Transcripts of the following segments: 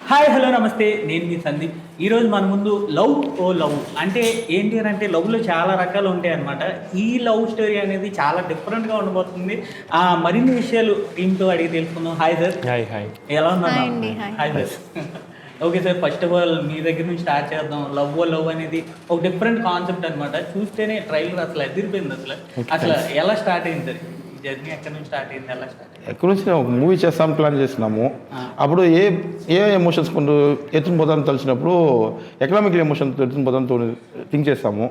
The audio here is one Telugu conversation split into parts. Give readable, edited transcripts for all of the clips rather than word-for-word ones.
హాయ్ హలో నమస్తే, నేను మీ సందీప్. ఈరోజు మన ముందు లవ్ ఓ లవ్ అంటే ఏంటి అని అంటే లవ్లో చాలా రకాలు ఉంటాయి అనమాట. ఈ లవ్ స్టోరీ అనేది చాలా డిఫరెంట్గా ఉండబోతుంది. మరిన్ని విషయాలు టీంతో అడిగి తెలుసుకుందాం. Hi sir. హాయ్ హాయ్ ఎలా ఉన్నారు? హాయ్ అండి, hi. Hi sir. Okay sir, first of all మీ దగ్గర నుంచి స్టార్ట్ చేద్దాం. లవ్ ఓ లవ్ అనేది ఒక డిఫరెంట్ కాన్సెప్ట్ అనమాట. చూస్తేనే ట్రైలర్ అసలు ఎదిరిపోయింది. అసలు ఎలా స్టార్ట్ అయింది సార్ ఈ జర్నీ? ఎక్కడి నుంచి స్టార్ట్ అయింది, ఎలా స్టార్ట్ అయింది? ఎక్కడి నుంచి ఒక మూవీ చేస్తాం ప్లాన్ చేసినాము. అప్పుడు ఏ ఎమోషన్స్ కొంచెం ఎత్తుని పోతాను తెలిసినప్పుడు ఎకనామికల్ ఎమోషన్ ఎత్తుని పోతాను థింక్ చేస్తాము.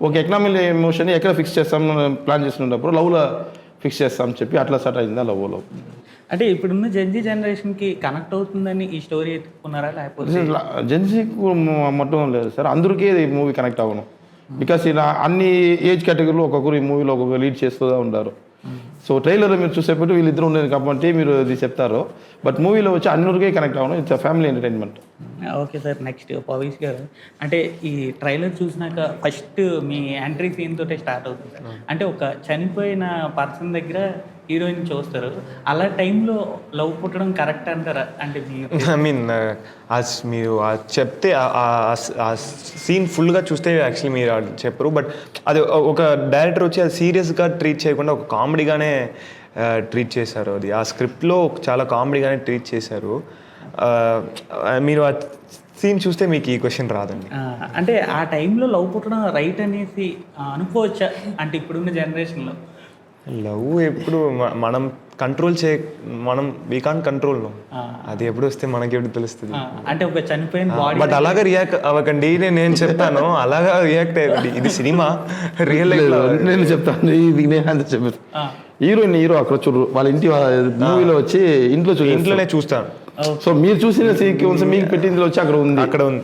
ఒక ఎకనామికల్ ఎమోషన్ ఎక్కడ ఫిక్స్ చేస్తాం ప్లాన్ చేసినప్పుడు లవ్లో ఫిక్స్ చేస్తాం చెప్పి అట్లా స్టార్ట్ అయిందా లవ్ లవ్. అంటే ఇప్పుడున్న జెన్జీ జనరేషన్కి కనెక్ట్ అవుతుందని ఈ స్టోరీ ఎత్తుకున్నారా, లేకపోతే జెన్సీకు మొత్తం లేదు సార్, అందరికీ ఈ మూవీ కనెక్ట్ అవ్వను. బికాస్ ఇలా అన్ని ఏజ్ కేటగిరీలో ఒక్కొక్కరు ఈ మూవీలో ఒక్కొక్కరు లీడ్ చేస్తూ ఉంటారు. సో ట్రైలర్లో మీరు చూసేప్పుడు వీళ్ళిద్దరు ఉండేది కాబట్టి మీరు ఇది చెప్తారు, బట్ మూవీలో వచ్చి అన్నూరికే కనెక్ట్ అవ్వను. It's family entertainment. Okay sir, next Pavish గారు. అంటే ఈ ట్రైలర్ చూసినాక ఫస్ట్ మీ ఎంట్రీ సీన్ తోటే స్టార్ట్ అవుతుంది సార్. అంటే ఒక చనిపోయిన పర్సన్ దగ్గర హీరోయిన్ చూస్తారు, అలా టైంలో లవ్ పుట్టడం కరెక్ట్ అంటారా? అంటే ఐ మీన్ మీరు చెప్తే ఆ సీన్ ఫుల్గా చూస్తే యాక్చువల్లీ మీరు చెప్పరు, బట్ అది ఒక డైరెక్టర్ వచ్చి అది సీరియస్గా ట్రీట్ చేయకుండా ఒక కామెడీగానే ట్రీట్ చేశారు. అది ఆ స్క్రిప్ట్లో చాలా కామెడీగానే ట్రీట్ చేశారు. మీరు ఆ సీన్ చూస్తే మీకు ఈ క్వశ్చన్ రాదండి. అంటే ఆ టైంలో లవ్ పుట్టడం రైట్ అనేసి అనుకోవచ్చా? అంటే ఇప్పుడున్న జనరేషన్లో లవ్ ఎప్పుడు మనం కంట్రోల్ మనం వీ కాన్ కంట్రోల్. అది ఎప్పుడు వస్తే మనకి ఎప్పుడు తెలుస్తుంది. అంటే ఒక చనిపోయిన బాడీ బట్ అలాగా రియాక్ట్ అవ్వకండి, నేను చెప్తాను అలాగా రియాక్ట్ అయ్యండి. ఇది సినిమా, రియల్ లైఫ్ నేను చెప్తాను. ఇది నేను చెప్పాను. హీరో అక్కడ చూడరు, వాళ్ళ ఇంటి మూవీలో వచ్చి ఇంట్లోనే చూస్తాను. సో మీరు చూసిన సీక్వెన్స్ మీకు పెట్టింది వచ్చి అక్కడ ఉంది.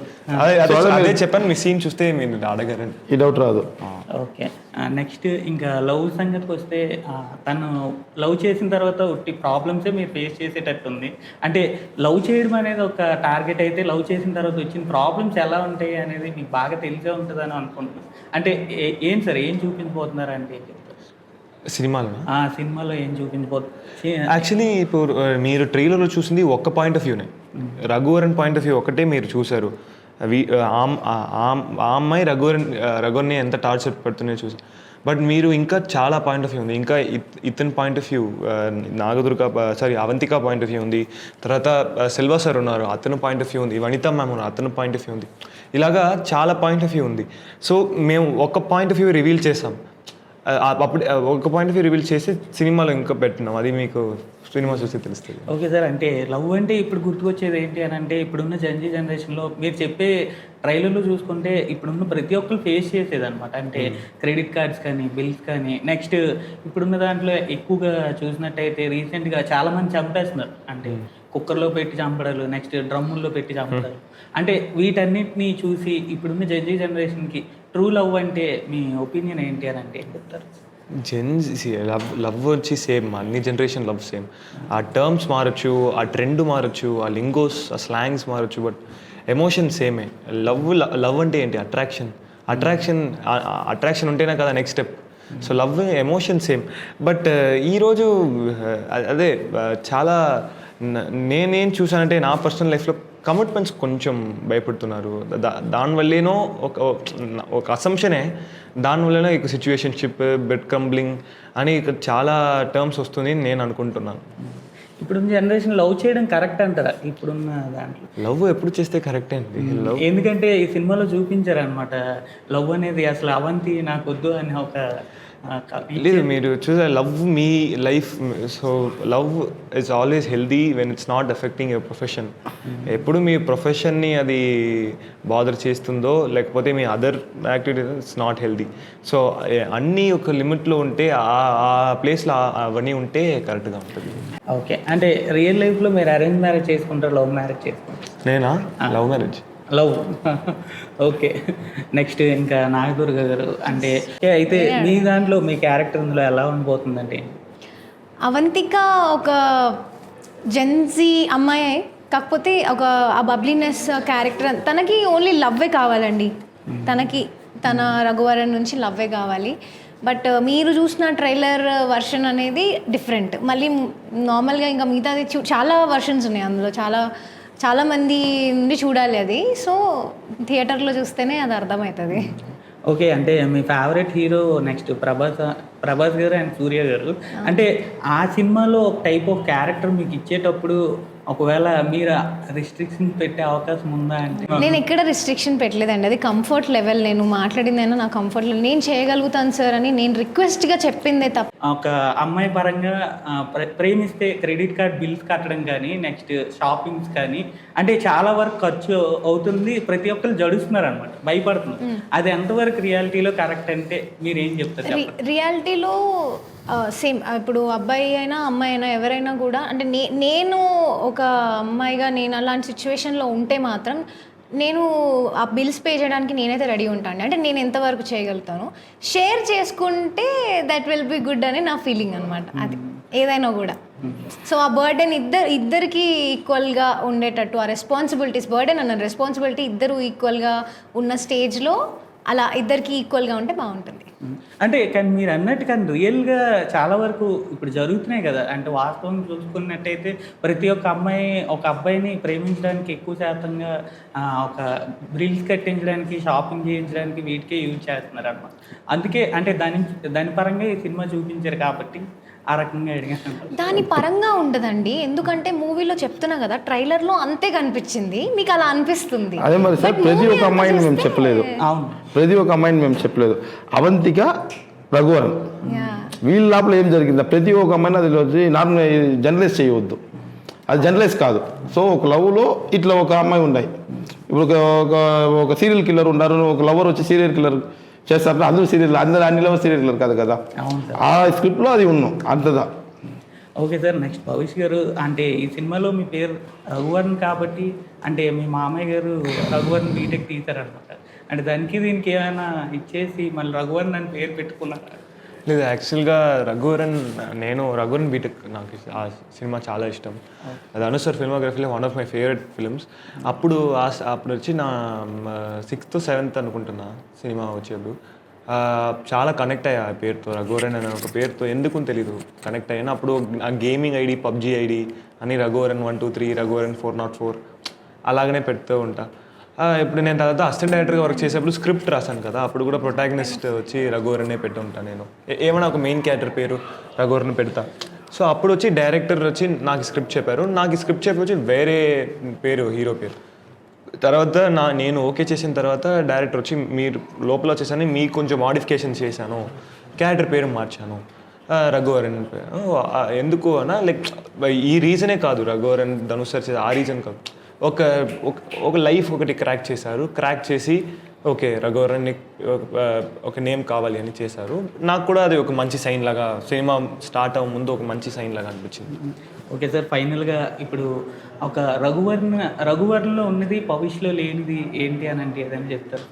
అదే చెప్పాను, మీ సీన్ చూస్తే మీరు అడగారండి, ఈ డౌట్ రాదు. ఓకే, నెక్స్ట్ ఇంకా లవ్ సంగతికి వస్తే తను లవ్ చేసిన తర్వాత ఉట్టి ప్రాబ్లమ్సే మీరు ఫేస్ చేసేటట్టు ఉంది. అంటే లవ్ చేయడం అనేది ఒక టార్గెట్ అయితే, లవ్ చేసిన తర్వాత వచ్చిన ప్రాబ్లమ్స్ ఎలా ఉంటాయి అనేది మీకు బాగా తెలిసే ఉంటుందని అనుకుంటున్నాను. అంటే ఏం సార్, ఏం చూపించబోతున్నారు అంటే సినిమాలో ఏం చూపించబోతున్నారు? యాక్చువల్లీ ఇప్పుడు మీరు ట్రైలర్లో చూసింది ఒక్క పాయింట్ ఆఫ్ వ్యూనే, రఘువరన్ పాయింట్ ఆఫ్ వ్యూ ఒకటే మీరు చూశారు. ఆ అమ్మాయి రఘువరన్ని ఎంత టార్చర్ పెడుతున్నాయో చూసి, బట్ మీరు ఇంకా చాలా పాయింట్ ఆఫ్ వ్యూ ఉంది. ఇంకా ఇతని point of view, Avantika point of view ఉంది. తర్వాత సెల్వా సార్ ఉన్నారు, అతను పాయింట్ ఆఫ్ వ్యూ ఉంది. వనిత మ్యామ్ ఉన్నారు, అతను పాయింట్ ఆఫ్ వ్యూ ఉంది. ఇలాగా చాలా పాయింట్ ఆఫ్ వ్యూ ఉంది. సో మేము ఒక పాయింట్ ఆఫ్ వ్యూ రివీల్ చేసాం. అప్పుడు ఒక పాయింట్ ఆఫ్ వ్యూ రివీల్ చేసి సినిమాలో ఇంకా పెట్టినాం. అది మీకు సినిమా చూస్తే తెలుస్తుంది. ఓకే సార్, అంటే లవ్ అంటే ఇప్పుడు గుర్తుకొచ్చేది ఏంటి అని అంటే, ఇప్పుడున్న జెన్జీ జనరేషన్లో మీరు చెప్పే ట్రైలర్లో చూసుకుంటే ఇప్పుడున్న ప్రతి ఒక్కరు ఫేస్ చేసేది అనమాట. అంటే క్రెడిట్ కార్డ్స్ కానీ, బిల్స్ కానీ, నెక్స్ట్ ఇప్పుడున్న దాంట్లో ఎక్కువగా చూసినట్టయితే రీసెంట్గా చాలామంది చంపేస్తున్నారు. అంటే కుక్కర్లో పెట్టి చంపడాలు, నెక్స్ట్ డ్రమ్ముల్లో పెట్టి చంపడాలు. అంటే వీటన్నిటిని చూసి ఇప్పుడున్న జెన్జీ జనరేషన్కి ట్రూ లవ్ అంటే మీ ఒపీనియన్ ఏంటి అని అంటే ఏం చెప్తారు? లవ్ వచ్చి సేమ్, అన్ని జనరేషన్ లవ్ సేమ్. ఆ టర్మ్స్ మారచ్చు, ఆ ట్రెండ్ మారచ్చు, ఆ లింగోస్, ఆ స్లాంగ్స్ మారచ్చు, బట్ ఎమోషన్ సేమే. లవ్ అంటే ఏంటి? అట్రాక్షన్ ఉంటేనే కదా next step. So love emotion same. But ఈరోజు అదే చాలా నేనేం చూసానంటే, నా పర్సనల్ లైఫ్లో కమిట్మెంట్స్ కొంచెం భయపడుతున్నారు. దానివల్లేనో ఒక అసంప్షనే, దానివల్లనే ఇక సిచ్యువేషన్షిప్, బెడ్ క్రంబ్లింగ్ అని ఇక చాలా టర్మ్స్ వస్తుంది నేను అనుకుంటున్నాను. ఇప్పుడున్న జనరేషన్ లవ్ చేయడం కరెక్ట్ అంటారా? ఇప్పుడున్న దాంట్లో లవ్ ఎప్పుడు చేస్తే కరెక్టే అండి. లవ్ ఎందుకంటే ఈ సినిమాలో చూపించారు అనమాట, లవ్ అనేది అసలు అవంతి నాకు వద్దు అని ఒక లేదు, మీరు చూసే లవ్ మీ life. So love is always healthy when it's not affecting your profession. ఎప్పుడు మీ ప్రొఫెషన్ని అది బాదర్ చేస్తుందో, లేకపోతే మీ other activities, it's not healthy. So అన్నీ ఒక లిమిట్లో ఉంటే, ఆ ప్లేస్లో అవన్నీ ఉంటే కరెక్ట్గా ఉంటుంది. ఓకే, అంటే రియల్ లైఫ్లో మీరు అరేంజ్ మ్యారేజ్ చేసుకుంటారు, లవ్ మ్యారేజ్ చేసుకుంటారు? నేనా? Love marriage. Love. Okay, next ఇంకా నాగదుర్గ గారు. అంటే అయితే మీ దాంట్లో మీ క్యారెక్టర్ ఇందులో ఎలా ఉండిపోతుందంటే? అవంతిక ఒక జెన్జీ అమ్మాయి, కాకపోతే ఒక ఆ బబ్లీనెస్ క్యారెక్టర్. తనకి ఓన్లీ లవ్వే కావాలండి, తన రఘువరన్ నుంచి లవ్వే కావాలి. బట్ మీరు చూసిన ట్రైలర్ వర్షన్ అనేది డిఫరెంట్. మళ్ళీ నార్మల్గా ఇంకా మిగతాది చాలా వర్షన్స్ ఉన్నాయి అందులో, చాలా చాలామంది నుండి చూడాలి అది. సో థియేటర్లో చూస్తేనే అది అర్థమవుతుంది. ఓకే, అంటే మీ ఫేవరెట్ హీరో నెక్స్ట్ ప్రభాస్ గారు అండ్ సూర్య గారు. అంటే ఆ సినిమాలో ఒక టైప్ ఆఫ్ క్యారెక్టర్ మీకు ఇచ్చేటప్పుడు ఒకవేళ మీరు రిస్ట్రిక్షన్ పెట్టే అవకాశం ఉందా అంటే? నేను ఎక్కడ రిస్ట్రిక్షన్ పెట్టలేదండి, అది కంఫర్ట్ లెవెల్. నేను మాట్లాడిందైనా నా కంఫర్ట్ లెవెల్, నేను చేయగలుగుతాను సార్ అని నేను రిక్వెస్ట్గా చెప్పిందే తప్ప. ఒక అమ్మాయి పరంగా ప్రేమిస్తే క్రెడిట్ కార్డ్ బిల్స్ కట్టడం కానీ నెక్స్ట్ షాపింగ్స్ కానీ అంటే చాలా వరకు ఖర్చు అవుతుంది, ప్రతి ఒక్కరు జడుస్తున్నారు అనమాట, భయపడుతున్నారు. అది ఎంతవరకు రియాలిటీలో కరెక్ట్ అంటే మీరు ఏం చెప్తారు? రియాలిటీలో సేమ్ ఇప్పుడు అబ్బాయి అయినా అమ్మాయి అయినా ఎవరైనా కూడా అంటే నేను ఒక అమ్మాయిగా నేను అలాంటి సిచ్యువేషన్లో ఉంటే మాత్రం నేను ఆ బిల్స్ పే చేయడానికి నేనైతే రెడీ ఉంటాను. అంటే నేను ఎంతవరకు చేయగలుగుతాను, షేర్ చేసుకుంటే దట్ విల్ బి గుడ్ అని నా ఫీలింగ్ అనమాట. అది ఏదైనా కూడా. సో ఆ బర్డెన్ ఇద్దరికి ఈక్వల్గా ఉండేటట్టు, ఆ రెస్పాన్సిబిలిటీస్, బర్డెన్ అన్న రెస్పాన్సిబిలిటీ ఇద్దరు ఈక్వల్గా ఉన్న స్టేజ్లో అలా ఇద్దరికి ఈక్వల్గా ఉంటే బాగుంటుంది. అంటే కానీ మీరు అన్నట్టు కానీ రియల్గా చాలా వరకు ఇప్పుడు జరుగుతున్నాయి కదా. అంటే వాస్తవం చూసుకున్నట్టయితే ప్రతి ఒక్క అమ్మాయి ఒక అబ్బాయిని ప్రేమించడానికి ఎక్కువ శాతంగా ఒక బిల్స్ కట్టించడానికి, షాపింగ్ చేయించడానికి వీటికే యూజ్ చేస్తున్నారు అన్నమాట. అందుకే అంటే దాని పరంగా ఈ సినిమా చూపించారు కాబట్టి ఆ రకంగా అడిగాను. దాని పరంగా ఉండదండి, ఎందుకంటే మూవీలో చెప్తున్నా కదా, ట్రైలర్లో అంతే కనిపించింది, మీకు అలా అనిపిస్తుంది. అదే మరి సార్, ప్రతి ఒక్క అమ్మాయిని మేము చెప్పలేదు. అవును, ప్రతి ఒక్క అమ్మాయిని మేము చెప్పలేదు. అవంతిక, రఘువరన్ వీళ్ళ లోపల ఏం జరిగిందా, ప్రతి ఒక్క అమ్మాయిని అది వచ్చి నార్మల్ జనరలైజ్ చేయవద్దు, అది జనరలైజ్ కాదు. సో ఒక లవ్లో ఇట్లా ఒక అమ్మాయి ఉన్నాయి, ఇప్పుడు ఒక సీరియల్ కిల్లర్ ఉన్నారు, ఒక లవర్ వచ్చి సీరియల్ కిల్లర్ చేస్తారు. అందరూ అన్ని లవర్ సీరియల్ కిల్లర్ కాదు కదా, ఆ స్క్రిప్ట్లో అది ఉన్నాం అంతదా. ఓకే సార్, నెక్స్ట్ భవిష్ గారు, అంటే ఈ సినిమాలో మీ పేరు రఘువరన్ కాబట్టి అంటే మీ మామయ్య గారు రఘువరన్ బీటెక్ తీశారనమాట. అంటే దీనికి ఏమైనా ఇచ్చేసి మళ్ళీ రఘువరన్ అని పేరు పెట్టుకున్నారా? లేదు, యాక్చువల్గా రఘువరన్ బీటెక్ నాకు ఆ సినిమా చాలా ఇష్టం. అది అను సార్ ఫిల్మోగ్రఫీలో one of my favourite films. అప్పుడు వచ్చి నా 6th 7th అనుకుంటున్నా సినిమా వచ్చేప్పుడు చాలా కనెక్ట్ అయ్యా ఆ పేరుతో. రఘువరన్ అనే ఒక పేరుతో ఎందుకు తెలీదు కనెక్ట్ అయ్యాను. అప్పుడు ఆ గేమింగ్ ఐడి, పబ్జీ ఐడి అని రఘువరన్ 123, రఘువరన్ 404 అలాగనే పెడుతూ ఉంటా. ఇప్పుడు నేను తర్వాత అసిస్టెంట్ డైరెక్టర్గా వర్క్ చేసేప్పుడు స్క్రిప్ట్ రాశాను కదా, అప్పుడు కూడా ప్రొటాగనిస్ట్ వచ్చి రఘువరనే పెట్టి ఉంటాను. నేను ఏమైనా ఒక మెయిన్ క్యారెక్టర్ పేరు రఘువరన్ పెడతా. సో అప్పుడు వచ్చి డైరెక్టర్ వచ్చి నాకు స్క్రిప్ట్ చెప్పారు, వచ్చి వేరే పేరు, హీరో పేరు. తర్వాత నేను ఓకే చేసిన తర్వాత డైరెక్టర్ వచ్చి మీరు లోపల వచ్చేసాను, మీకు కొంచెం మాడిఫికేషన్ చేశాను, క్యారెక్టర్ పేరు మార్చాను, రఘువరన్. ఎందుకు అన్నా లైక్ ఈ రీజనే కాదు, రఘువరన్ ధనుష్ సార్ చేసి ఆ రీజన్ కాదు, ఒక లైఫ్ ఒకటి క్రాక్ చేసి ఓకే రఘువరన్ని ఒక నేమ్ కావాలి అని చేశారు. నాకు కూడా అది ఒక మంచి సైన్ లాగా, సినిమా స్టార్ట్ అవ్వక ముందు ఒక మంచి సైన్ లాగా అనిపించింది. ఓకే సార్, ఫైనల్గా ఇప్పుడు ఒక రఘువరన్లో ఉన్నది భవిష్లో లేనిది ఏంటి అని అంటే ఏదని చెప్తారు?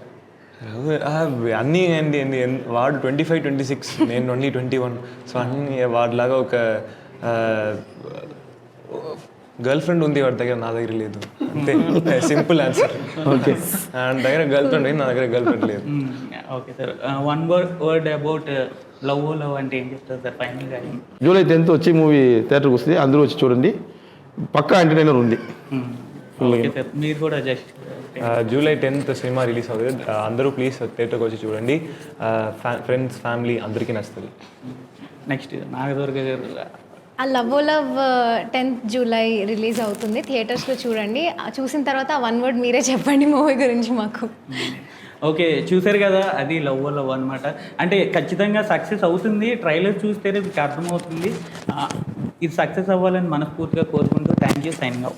అన్నీ అండి, వాడు 25, 26, నేను ఓన్లీ 21. సో అన్నీ వాడిలాగా ఒక గర్ల్ ఫ్రెండ్ ఉంది వాడి దగ్గర, నా దగ్గర లేదు, అంతే. Simple answer. ఓకే, ఆయన దగ్గర గర్ల్ ఫ్రెండ్ ఉంది, నా దగ్గర గర్ల్ ఫ్రెండ్ లేదు. Okay sir, one word about love అంటే ఏం చెప్తారు సార్ ఫైనల్గా? జూలై 10th వచ్చి మూవీ థియేటర్కి వస్తుంది, అందరూ వచ్చి చూడండి, పక్కా ఎంటర్టైనర్ ఉంది. ఓకే సార్, మీరు కూడా just July 10th cinema release అవుతుంది, అందరూ ప్లీజ్ థియేటర్కి వచ్చి చూడండి. ఫ్రెండ్స్, ఫ్యామిలీ అందరికీ నచ్చుతుంది. నెక్స్ట్ నాగదుర్గ గారు, ఆ లవ్ 10th జూలై రిలీజ్ అవుతుంది, థియేటర్స్లో చూడండి. చూసిన తర్వాత 1 word మీరే చెప్పండి మూవీ గురించి మాకు. ఓకే, చూసారు కదా, అది లవ్ అనమాట. అంటే ఖచ్చితంగా సక్సెస్ అవుతుంది, ట్రైలర్ చూస్తేనే మీకు అర్థమవుతుంది. ఇది సక్సెస్ అవ్వాలని మనస్ఫూర్తిగా కోరుకుంటూ థ్యాంక్ యూ, సైనింగ్ అవుట్.